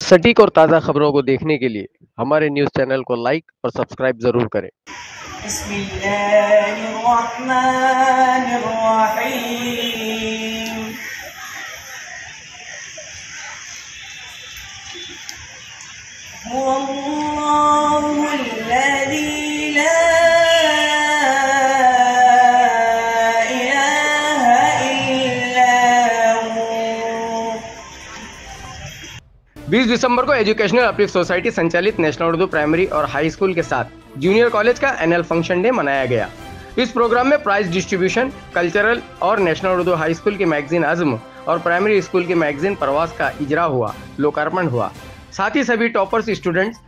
सटीक और ताज़ा खबरों को देखने के लिए हमारे न्यूज़ चैनल को लाइक और सब्सक्राइब ज़रूर करें। बिस्मिल्लाहिर्रहमानिर्रहीम। हुवल्लाहुल्लज़ी ला इलाहा इल्ला हु। 20 दिसंबर को एजुकेशनल अपलिफ्ट सोसाइटी संचालित नेशनल उर्दू प्राइमरी और हाई स्कूल के साथ जूनियर कॉलेज का एनुअल फंक्शन डे मनाया गया। इस प्रोग्राम में प्राइज डिस्ट्रीब्यूशन, कल्चरल और नेशनल उर्दू हाई स्कूल की मैगजीन अज़्म और प्राइमरी स्कूल की मैगजीन परवास का इजरा हुआ, लोकार्पण हुआ। साथ ही सभी टॉपर्स स्टूडेंट्स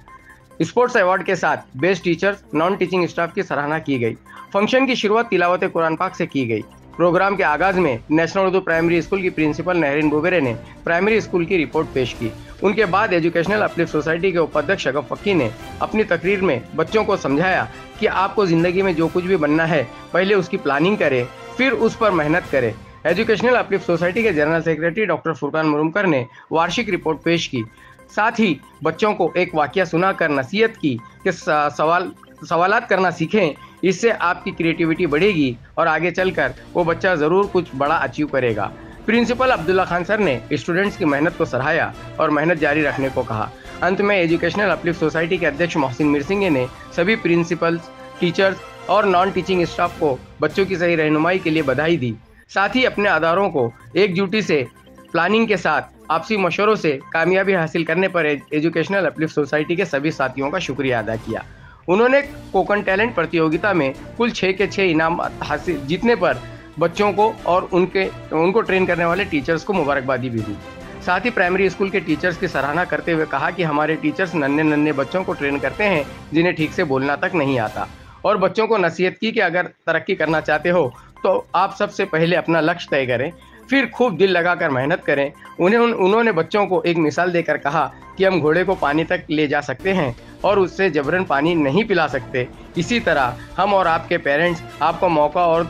स्पोर्ट्स अवार्ड के साथ best teachers, non teaching staff की सराहना की गई। फंक्शन की शुरुआत तिलावत कुरान पाक से की गई। प्रोग्राम के आगाज में नेशनल उर्दू प्राइमरी स्कूल की प्रिंसिपल नहरीन बुबेरे ने प्राइमरी स्कूल की रिपोर्ट पेश की। उनके बाद एजुकेशनल अपलिफ्ट सोसाइटी के उपाध्यक्ष शगफ फक्की ने अपनी तकरीर में बच्चों को समझाया कि आपको ज़िंदगी में जो कुछ भी बनना है पहले उसकी प्लानिंग करें, फिर उस पर मेहनत करें। एजुकेशनल अपलिफ्ट सोसाइटी के general secretary doctor Furqan Murumkar ने वार्षिक रिपोर्ट पेश की। साथ ही बच्चों को एक वाकया सुनाकर नसीहत की कि सवालात करना सीखें, इससे आपकी क्रिएटिविटी बढ़ेगी और आगे चलकर वो बच्चा ज़रूर कुछ बड़ा अचीव करेगा। प्रिंसिपल अब्दुल्ला खान सर ने स्टूडेंट्स की मेहनत को सराहाया और मेहनत जारी रखने को कहा। अंत में एजुकेशनल अपलिफ्ट सोसाइटी के अध्यक्ष मोहसिन मिरसिंगे ने सभी प्रिंसिपल्स, टीचर्स और नॉन टीचिंग स्टाफ को बच्चों की सही रहनुमाई के लिए बधाई दी। साथ ही अपने अदारों को एकजुटी से प्लानिंग के साथ आपसी मशवरों से कामयाबी हासिल करने पर एजुकेशनल अपलिफ्ट सोसाइटी के सभी साथियों का शुक्रिया अदा किया। उन्होंने कोकन टैलेंट प्रतियोगिता में कुल 6 के 6 इनाम हासिल जीतने पर बच्चों को और उनको ट्रेन करने वाले टीचर्स को मुबारकबादी भी दी। साथ ही प्राइमरी स्कूल के टीचर्स की सराहना करते हुए कहा कि हमारे टीचर्स नन्हे बच्चों को ट्रेन करते हैं जिन्हें ठीक से बोलना तक नहीं आता, और बच्चों को नसीहत की कि अगर तरक्की करना चाहते हो तो आप सबसे पहले अपना लक्ष्य तय करें, फिर खूब दिल लगाकर मेहनत करें। उन्होंने बच्चों को एक मिसाल देकर कहा कि हम घोड़े को पानी तक ले जा सकते हैं और उससे जबरन पानी नहीं पिला सकते। इसी तरह हम और आपके पेरेंट्स आपको मौका और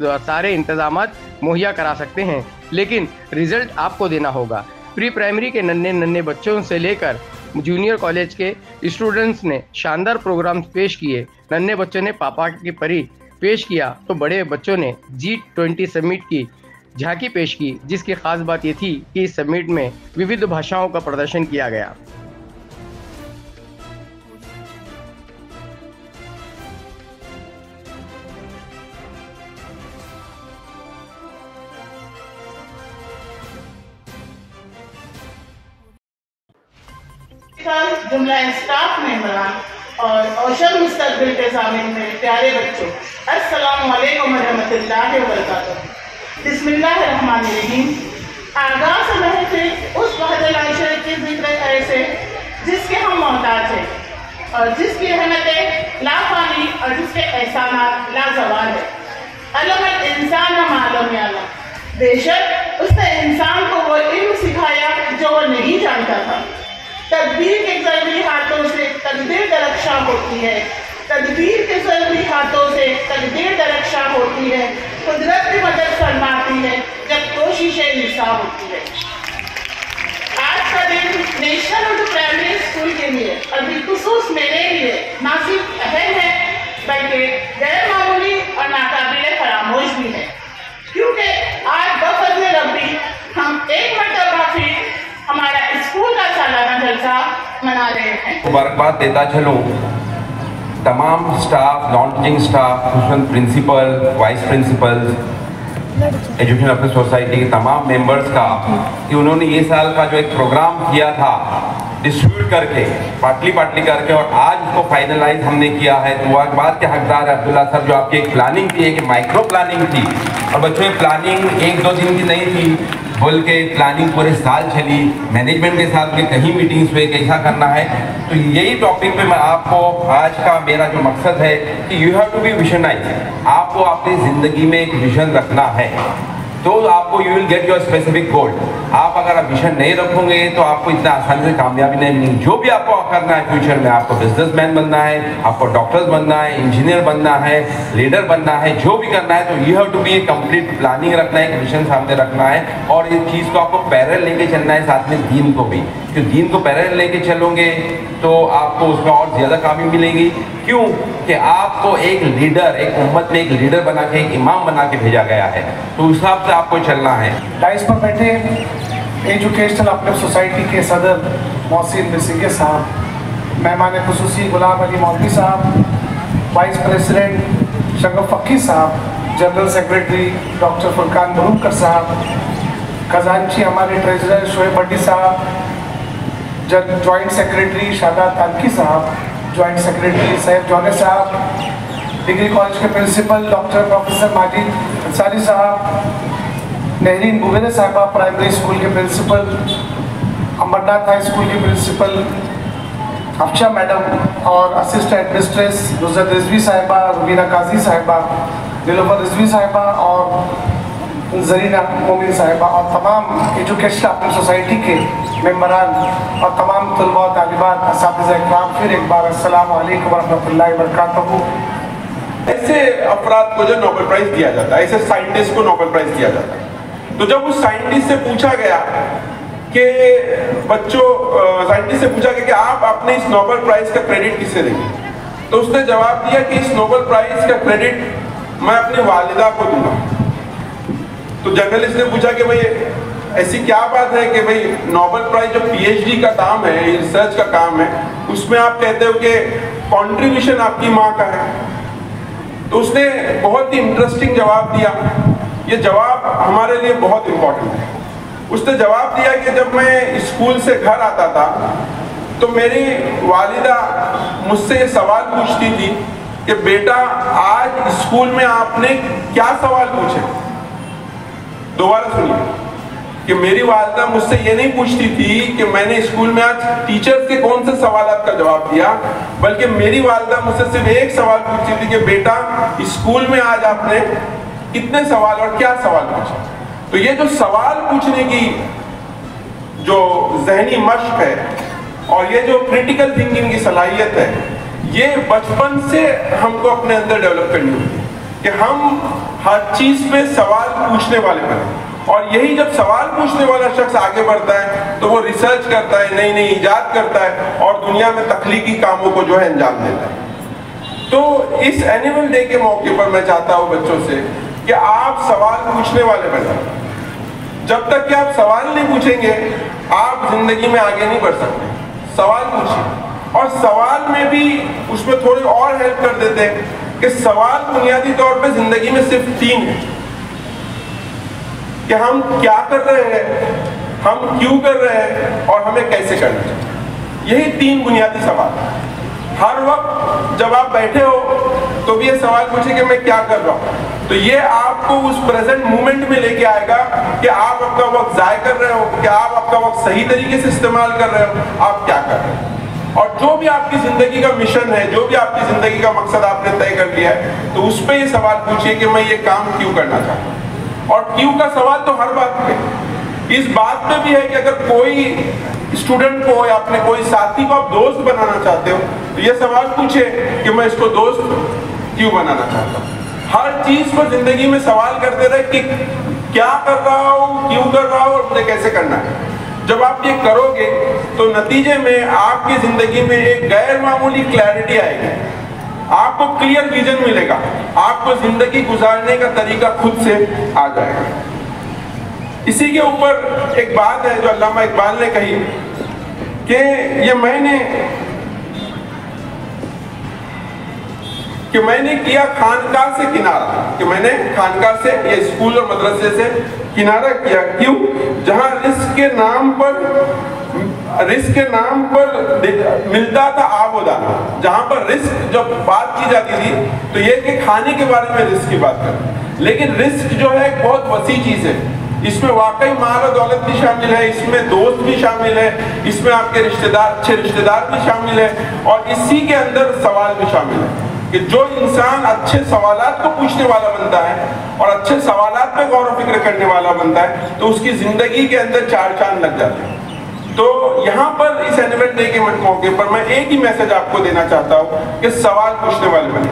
सारे इंतजामात मुहैया करा सकते हैं, लेकिन रिजल्ट आपको देना होगा। प्री प्राइमरी के नन्हे बच्चों से लेकर जूनियर कॉलेज के स्टूडेंट्स ने शानदार प्रोग्राम पेश किए। नन्हे बच्चों ने पापा की परी पेश किया तो बड़े बच्चों ने G20 समिट की झांकी पेश की, जिसकी खास बात ये थी कि इस समिट में विविध भाषाओं का प्रदर्शन किया गया। जुमला स्टाफ मेंबरान और औशद मुस्तकबिल के ज़ामिन में प्यारे बच्चों, अस्सलामु अलैकुम वरहमतुल्लाहि वबरकातुहू। बिस्मिल्लाहिर्रहमानिर्रहीम। आगाज़ महफिल उस वहदत शरीफ के जिक्र ऐसे जिसके हम मोहताज हैं और जिसकी रहमतें लाफानी और जिसके एहसानात लाजवाब है। अलमल इंसान मालूम यालम, बेशक उसने इंसान को वो इल्म सिखाया जो वो नहीं जानता था। तदबीर के ज़रूरी हाथों से तकदीर दरख्शा होती है, तदबीर के ज़रूरी हाथों से तकदीर दरख्शा होती है। कुदरत की मदद फरमाती है जब कोशिशें निसा होती है। आज का दिन नेशनल उर्दू प्राइमरी स्कूल के लिए और बिलखुसूस मेरे लिए ना सिर्फ अहम है बल्कि गैर मामूली और नाकाबिले फरामोश भी है, क्योंकि आज बफज़्ल रब्बी हम एक मरतबा फिर हमारा स्कूल का सालाना जलसा मना रहे हैं। मुबारकबाद देता चलूँ तमाम staff, non teaching staff, principal, vice principal, education uplift society के तमाम मेंबर्स का कि उन्होंने ये साल का जो एक प्रोग्राम किया था डिस्ट्रीब्यूट करके पार्टली करके और आज उसको फाइनलाइज हमने किया है। तो वह बात के हकदार अब्दुल्ला सर, जो आपकी एक प्लानिंग थी, एक माइक्रो प्लानिंग थी, और बच्चों की प्लानिंग 1-2 दिन की नहीं थी, बोल के प्लानिंग पूरे साल चली। मैनेजमेंट के साथ में कहीं मीटिंग्स हुए कैसा करना है। तो यही टॉपिक पे मैं आपको आज का मेरा जो मकसद है कि यू हैव टू बी विजनाइज। आपको अपनी ज़िंदगी में एक विजन रखना है तो आपको you will get your specific goal. आप आप अगर विजन नहीं रखोगे तो आपको इतना आसानी से कामयाबी नहीं मिलेगी। जो भी आपको करना है फ्यूचर में, आपको बिजनेसमैन बनना है, आपको डॉक्टर्स बनना है, इंजीनियर बनना है, लीडर बनना है, जो भी करना है, तो you have to be a complete planning रखना है, एक विजन सामने रखना है और इस चीज़ को आपको पैरेलल लेके चलना है, साथ में दीन को भी। तो दीन को पैरेलल लेके चलोगे तो आपको उसमें और ज़्यादा कामयाबी मिलेगी। क्यों कि आपको एक लीडर, एक उम्मत में एक लीडर बना के, एक इमाम बना के भेजा गया है, तो उस हिसाब से आपको चलना है। डाइस पर बैठे एजुकेशनल अपने सोसाइटी के सदर मोहसिन बिसिगे साहब, मेहमान खुसूसी गुलाम अली मौलवी साहब, वाइस प्रेसिडेंट शगफ फ़कीर साहब, जनरल सेक्रेटरी डॉक्टर फुरकान बरूकर साहब, खजानची हमारे ट्रेजरर शोएब भट्टी साहब, जॉइंट सेक्रेटरी शादात तानकी साहब, जॉइंट सेक्रेटरी सैफ जौने साहब, डिग्री कॉलेज के principal doctor professor Majid Ansari साहब, नहरीन बुबेरे साहबा प्राइमरी स्कूल के प्रिंसिपल, अमरनाथ हाई स्कूल के प्रिंसिपल अफशा मैडम और असिस्टेंट एडमिनिस्ट्रेस नुसरत रिजवी साहिबा, रुबीना काजी साहिबा, दिलोफर रिजवी साहिबा और जरीना मोमिन साहिबा और तमाम एजुकेशनल अपनी सोसाइटी के मेम्बरान और तमाम तलबा और तालिबात असातिज़ा इकराम, फिर एक बार अस्सलाम वालेकुम वरहमतुल्लाहि वबरकातुहू। ऐसे अफराद को जो नोबेल प्राइज दिया जाता है, ऐसे साइंटिस्ट को नोबेल प्राइज दिया जाता है। तो जब उस साइंटिस्ट से पूछा गया कि साइंटिस्ट से पूछा गया कि आप अपने इस नोबेल प्राइज का क्रेडिट किससे देंगे, तो उसने जवाब दिया कि इस नोबेल प्राइज का क्रेडिट मैं अपनी वालिदा को दूंगा। तो जर्नलिस्ट ने पूछा कि भाई ऐसी क्या बात है कि भाई नोबेल प्राइज जो पीएचडी का काम है, रिसर्च का काम है, उसमें आप कहते हो कि कंट्रीब्यूशन आपकी माँ का है। तो उसने बहुत ही इंटरेस्टिंग जवाब दिया। ये जवाब हमारे लिए बहुत इम्पोर्टेंट है। उसने जवाब दिया कि जब मैं स्कूल से घर आता था तो मेरी वालिदा मुझसे ये सवाल पूछती थी कि बेटा आज स्कूल में आपने क्या सवाल पूछे। दोबारा सुनिए कि मेरी वालिदा मुझसे ये नहीं पूछती थी कि मैंने स्कूल में आज टीचर्स के कौन से सवालात का जवाब दिया, बल्कि मेरी वालिदा मुझसे सिर्फ एक सवाल पूछती थी कि बेटा स्कूल में आज आपने कितने सवाल और क्या सवाल पूछे। तो ये जो सवाल पूछने की जो जहनी मश्क है और ये जो क्रिटिकल थिंकिंग की सलाहियत है, ये बचपन से हमको अपने अंदर डेवलप करनी होती है कि हम हर चीज पे सवाल पूछने वाले बने। और यही जब सवाल पूछने वाला शख्स आगे बढ़ता है तो वो रिसर्च करता है, नई नई इजाद करता है और दुनिया में तख्लीकी कामों को जो है अंजाम देता है। तो इस एनुअल डे के मौके पर मैं चाहता हूँ बच्चों से कि आप सवाल पूछने वाले बने। जब तक कि आप सवाल नहीं पूछेंगे आप जिंदगी में आगे नहीं बढ़ सकते। सवाल पूछिए और सवाल में भी उसमें थोड़ी और हेल्प कर देते हैं कि सवाल बुनियादी तौर पे जिंदगी में सिर्फ 3 है कि हम क्या कर रहे हैं, हम क्यों कर रहे हैं और हमें कैसे करना चाहिए। यही 3 बुनियादी सवाल। हर वक्त जब आप बैठे हो तो भी ये सवाल पूछे कि मैं क्या कर रहा हूँ, तो ये आपको उस प्रेजेंट मोमेंट में लेके आएगा कि आप अपना वक्त ज़ाय कर रहे हो, कि आप अपना वक्त सही तरीके से इस्तेमाल कर रहे हो, आप क्या कर रहे हो। और जो भी आपकी जिंदगी का मिशन है, जो भी आपकी जिंदगी का मकसद आपने तय कर लिया है, तो उस पर ये सवाल पूछिए कि मैं ये काम क्यों करना चाहता हूँ। और क्यों का सवाल तो हर बात पे, इस बात पे भी है कि अगर कोई स्टूडेंट को या अपने कोई साथी को आप दोस्त बनाना चाहते हो तो ये सवाल पूछे कि मैं इसको दोस्त क्यों बनाना चाहता हूँ। हर चीज पर जिंदगी में सवाल करते रहे कि क्या कर रहा हूँ, क्यों कर रहा हूँ और मुझे कैसे करना है। जब आप ये करोगे तो नतीजे में आपकी जिंदगी में एक गैर मामूली क्लैरिटी आएगी, आपको क्लियर विजन मिलेगा, आपको जिंदगी गुजारने का तरीका खुद से आ जाएगा। इसी के ऊपर एक बात है जो अल्लामा इकबाल ने कही कि ये मैंने किया खानकाह से किनारा, कि मैंने खानकाह से या स्कूल और मदरसे से किनारा किया। क्यों? जहां रिस्क के नाम पर मिलता था आबोदाना। जहां पर रिस्क जब बात की जाती थी तो ये कि खाने के बारे में रिस्क की बात करें, लेकिन रिस्क जो है एक बहुत वसी चीज है। इसमें वाकई माल और दौलत भी शामिल है, इसमें दोस्त भी शामिल है, इसमें आपके रिश्तेदार, अच्छे रिश्तेदार भी शामिल है और इसी के अंदर सवाल भी शामिल है کہ جو انسان اچھے سوالات کو پوچھنے والا بنتا ہے اور اچھے سوالات پہ غور و فکر کرنے والا بنتا ہے تو اس کی زندگی کے اندر 4 چاند لگ جاتے ہیں۔ تو یہاں پر اس اینول ڈے کے موقع پر میں ایک ہی میسج آپ کو دینا چاہتا ہوں کہ سوال پوچھنے والے بنے،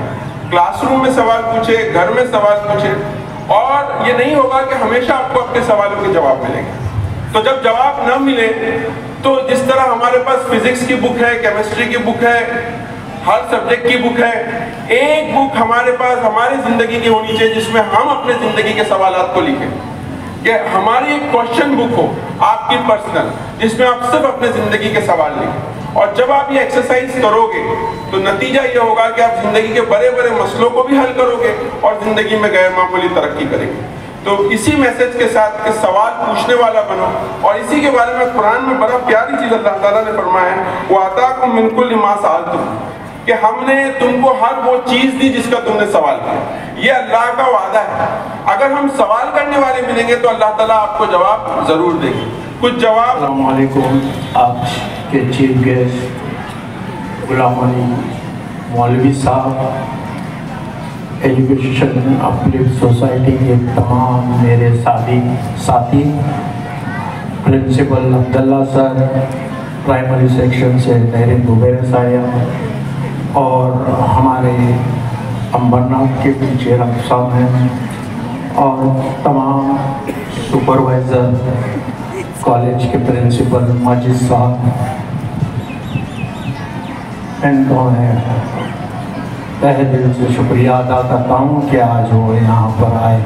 کلاس روم میں سوال پوچھے، گھر میں سوال پوچھے، اور یہ نہیں ہوگا کہ ہمیشہ آپ کو اپنے سوالوں کے جواب ملیں گے۔ تو جب جواب نہ ملے تو جس طرح ہمارے پاس فزکس کی بک ہے، کیمسٹری کی بک ہے، ہر سبجیکٹ کی بک ہے، ایک بک ہمارے پاس ہماری زندگی کی ہونی چاہیے جس میں ہم اپنے زندگی کے سوالات کو لکھیں، کہ ہماری ایک کوشچن بک ہو آپ کی پرسنل، جس میں آپ صرف اپنے زندگی کے سوال لکھیں۔ اور جب آپ یہ ایکسرسائز کرو گے تو نتیجہ یہ ہوگا کہ آپ زندگی کے بڑے بڑے مسئلوں کو بھی حل کرو گے اور زندگی میں غیر معمولی ترقی کریں گے۔ تو اسی میسج کے ساتھ کہ سوال پوچھنے والا بنو، اور اسی کے بارے میں قرآن میں بڑا پیاری چیز اللہ تعالیٰ نے فرمایا ہے، وَآتَاكُم مِّن كُلِّ مَا سَأَلْتُمْ، کہ ہم نے تم کو ہر وہ چیز دی جس کا تم نے سوال کیا۔ یہ اللہ کا وعدہ ہے، اگر ہم سوال کرنے والے ملیں گے تو اللہ تعالیٰ آپ کو جواب ضرور دے گی۔ کچھ جواب۔ السلام علیکم۔ آج کے چیف گیسٹ غلام علی مولوی صاحب، ایجوکیشن اپلفٹ سوسائٹی کے تمام میرے ساتھی، پرنسپل عبداللہ سر، پرائمری سیکشن سے نہرین زبیر صاحب، اور ہمارے امبرناتھ کے ٹیچر صاحب ہیں، اور تمام سپروائزر، کالج کے پرنسپل ماجد صاحب، ان کو میں تہہ دل سے شکریہ ادا کرتا ہوں کہ آج وہ یہاں پر آئے۔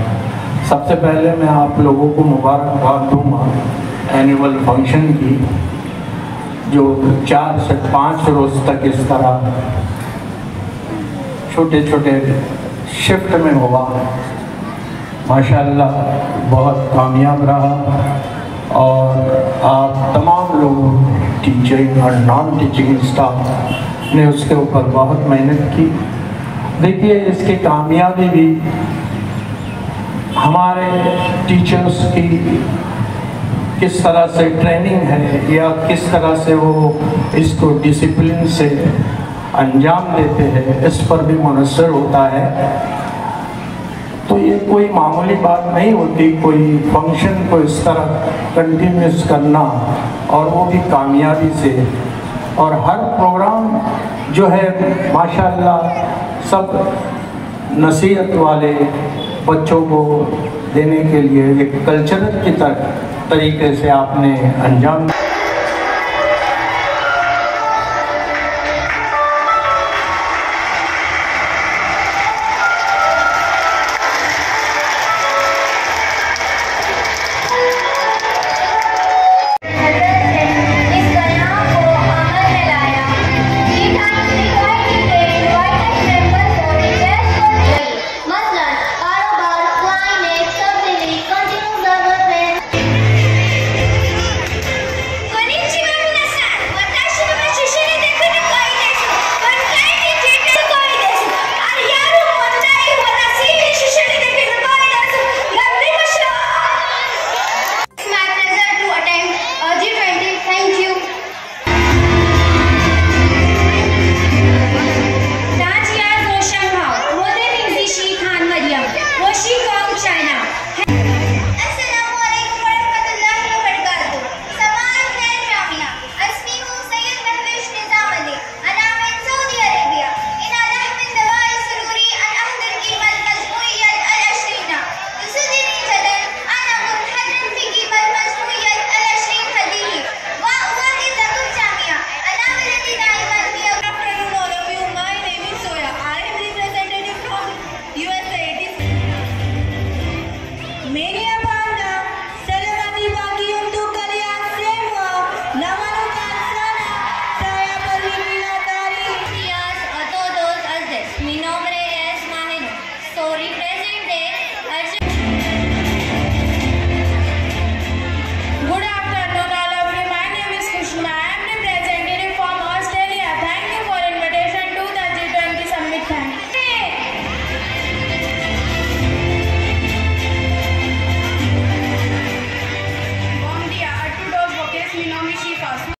سب سے پہلے میں آپ لوگوں کو مبارکباد دوں گا اینول فنکشن کی، جو 4 سے 5 روز تک اس طرح چھوٹے چھوٹے شفٹ میں ہوا، ماشاءاللہ بہت کامیاب رہا، اور آپ تمام لوگوں، ٹیچنگ اور نان ٹیچنگ اسٹاف نے اس کے اوپر بہت محنت کی۔ دیکھیے اس کی کامیابی بھی ہمارے ٹیچرز کی کس طرح سے ٹریننگ ہے، یا کس طرح سے وہ اس کو ڈسپلن سے انجام دیتے ہیں، اس پر بھی منحصر ہوتا ہے۔ تو یہ کوئی معمولی بات نہیں ہوتی، کوئی فنکشن کو اس طرح کنٹینیوس کرنا، اور وہ بھی کامیابی سے، اور ہر پروگرام جو ہے ماشاءاللہ سب نصیحت والے بچوں کو دینے کے لیے ایک کلچرل کی طریقے سے آپ نے انجام